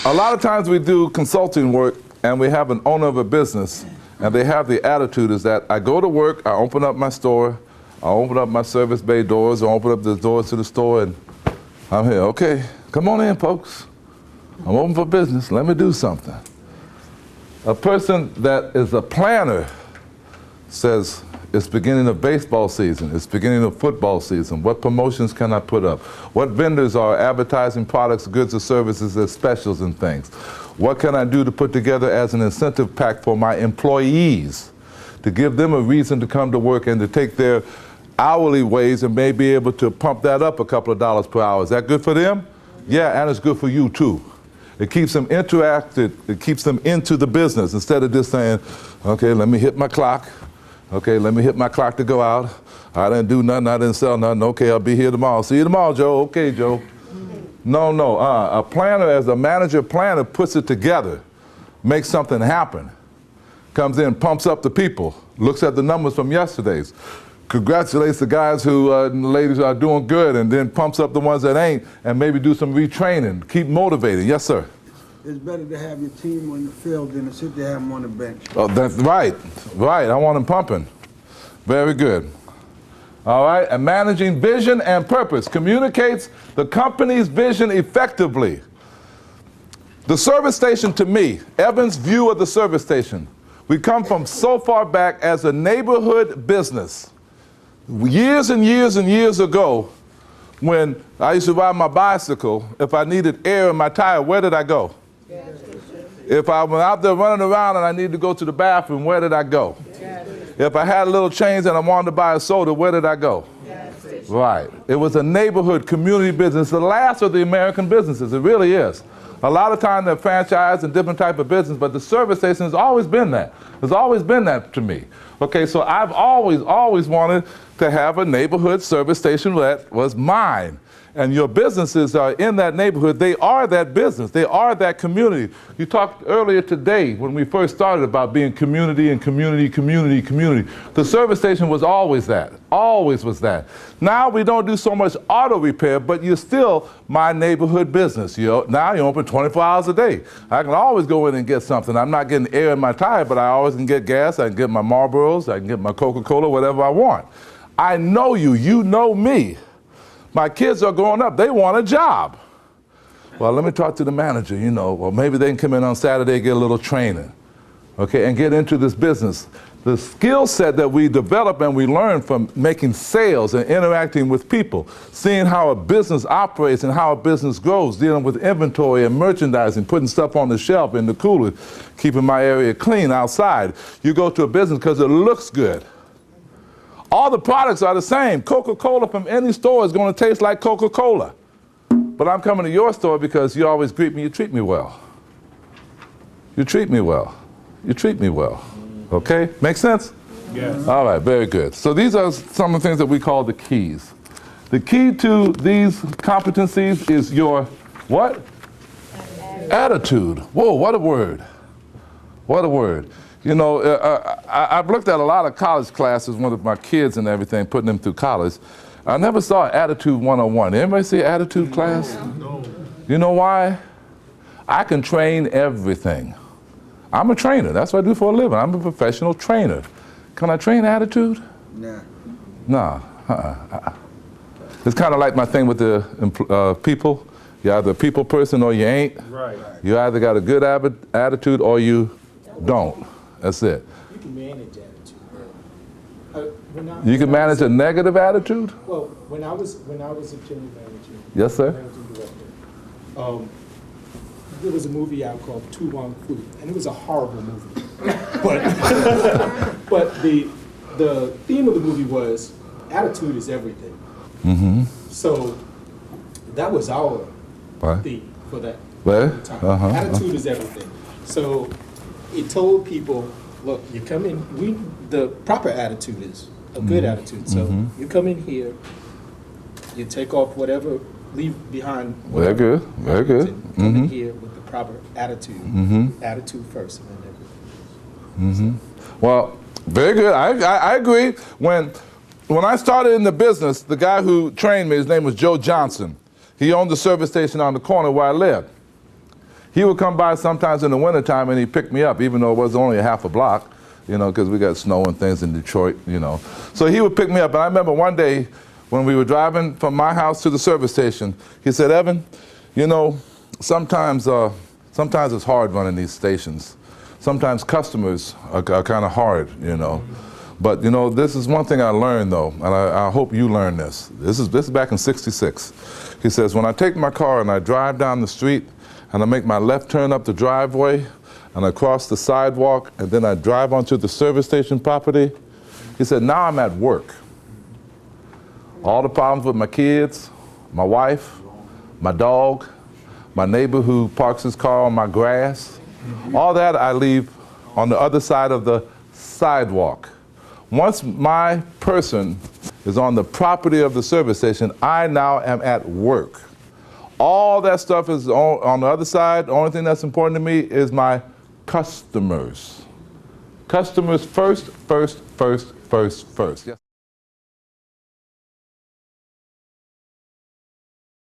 A lot of times we do consulting work and we have an owner of a business and they have the attitude is that I go to work, I open up my store, I open up my service bay doors, I open up the doors to the store and I'm here, okay, come on in folks. I'm open for business, let me do something. A person that is a planner says, it's beginning of baseball season, it's beginning of football season. What promotions can I put up? What vendors are advertising products, goods, or services as specials and things? What can I do to put together as an incentive pack for my employees to give them a reason to come to work and to take their hourly wage and may be able to pump that up a couple of dollars per hour? Is that good for them? Yeah, and it's good for you too. It keeps them interacted, it keeps them into the business instead of just saying, okay, let me hit my clock. Okay, let me hit my clock to go out. I didn't do nothing, I didn't sell nothing. Okay, I'll be here tomorrow. See you tomorrow, Joe. Okay, Joe. No, a planner, as a manager planner, puts it together, makes something happen, comes in, pumps up the people, looks at the numbers from yesterday's, congratulates the guys who, and the ladies who are doing good, and then pumps up the ones that ain't, and maybe do some retraining, keep motivating. Yes, sir. It's better to have your team on the field than to sit there and have them on the bench. Oh, that's right. Right. I want them pumping. Very good. All right. And managing vision and purpose communicates the company's vision effectively. The service station, to me, Evan's view of the service station, we come from so far back as a neighborhood business. Years and years and years ago, when I used to ride my bicycle, if I needed air in my tire, where did I go? If I went out there running around and I needed to go to the bathroom, where did I go? If I had a little change and I wanted to buy a soda, where did I go? Right. It was a neighborhood community business, the last of the American businesses. It really is. A lot of times they're franchised and different type of business, but the service station has always been that. It's always been that to me. Okay, so I've always wanted to have a neighborhood service station that was mine. And your businesses are in that neighborhood. They are that business. They are that community. You talked earlier today when we first started about being community and community, community, community. The service station was always that. Always was that. Now we don't do so much auto repair, but you're still my neighborhood business. Now you're open 24 hours a day. I can always go in and get something. I'm not getting air in my tire, but I always can get gas. I can get my Marlboros. I can get my Coca-Cola, whatever I want. I know you. You know me. My kids are growing up, they want a job. Well, let me talk to the manager, well, maybe they can come in on Saturday, get a little training, okay, and get into this business. The skill set that we develop and we learn from making sales and interacting with people, seeing how a business operates and how a business grows, dealing with inventory and merchandising, putting stuff on the shelf in the cooler, keeping my area clean outside. You go to a business because it looks good. All the products are the same. Coca-Cola from any store is going to taste like Coca-Cola. But I'm coming to your store because you always greet me, you treat me well. You treat me well. You treat me well. Okay? Make sense? Yes. All right, very good. So these are some of the things that we call the keys. The key to these competencies is your what? Attitude. Whoa, what a word. What a word. I've looked at a lot of college classes, one of my kids and everything, putting them through college. I never saw Attitude 101. Anybody see Attitude class? No. You know why? I can train everything. I'm a trainer. That's what I do for a living. I'm a professional trainer. Can I train attitude? Nah. Nah. It's kind of like my thing with the people. You're either a people person or you ain't. Right. You either got a good attitude or you don't. That's it. You can manage attitude. You can manage a negative attitude? Well, when I was a general manager, yes, sir. managing director, there was a movie out called Tu Wong Fu, and it was a horrible movie. but the theme of the movie was attitude is everything. Mm-hmm. So that was our theme for that time. Attitude is everything. So it told people, look, you come in, the proper attitude is a good attitude. So you come in here, you take off whatever, leave behind whatever. Very good, very good. Come in here with the proper attitude. Attitude first and then everything. Well, very good. I agree. When I started in the business, the guy who trained me, his name was Joe Johnson. He owned the service station on the corner where I lived. he would come by sometimes in the wintertime and he'd pick me up, even though it was only a half a block, you know, because we got snow and things in Detroit, you know. So he would pick me up, and I remember one day when we were driving from my house to the service station, he said, Evan, you know, sometimes it's hard running these stations. Sometimes customers are kind of hard, you know. But, you know, this is one thing I learned, though, and I hope you learn this. This is back in '66. He says, when I take my car and I drive down the street and I make my left turn up the driveway and I cross the sidewalk and then I drive onto the service station property, he said, now I'm at work. All the problems with my kids, my wife, my dog, my neighbor who parks his car on my grass, all that I leave on the other side of the sidewalk. Once my person is on the property of the service station, I now am at work. All that stuff is on the other side. The only thing that's important to me is my customers. Customers first, first, first, first, first. Yes.